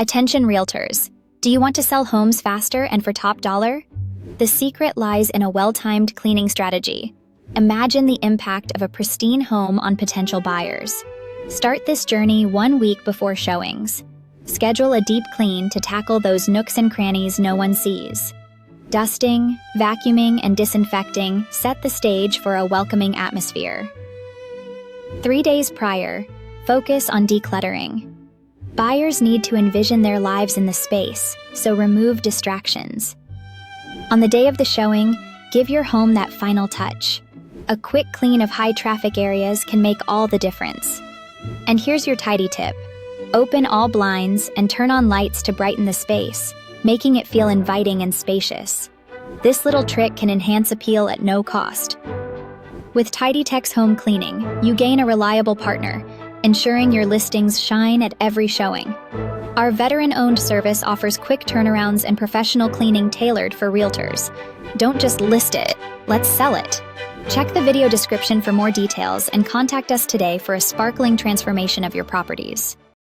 Attention Realtors. Do you want to sell homes faster and for top dollar? The secret lies in a well-timed cleaning strategy. Imagine the impact of a pristine home on potential buyers. Start this journey 1 week before showings. Schedule a deep clean to tackle those nooks and crannies no one sees. Dusting, vacuuming, and disinfecting set the stage for a welcoming atmosphere. 3 days prior, focus on decluttering. Buyers need to envision their lives in the space, so remove distractions. On the day of the showing, give your home that final touch. A quick clean of high-traffic areas can make all the difference. And here's your tidy tip. Open all blinds and turn on lights to brighten the space, making it feel inviting and spacious. This little trick can enhance appeal at no cost. With TidyTex Home Cleaning, you gain a reliable partner, ensuring your listings shine at every showing. Our veteran-owned service offers quick turnarounds and professional cleaning tailored for realtors. Don't just list it, let's sell it. Check the video description for more details and contact us today for a sparkling transformation of your properties.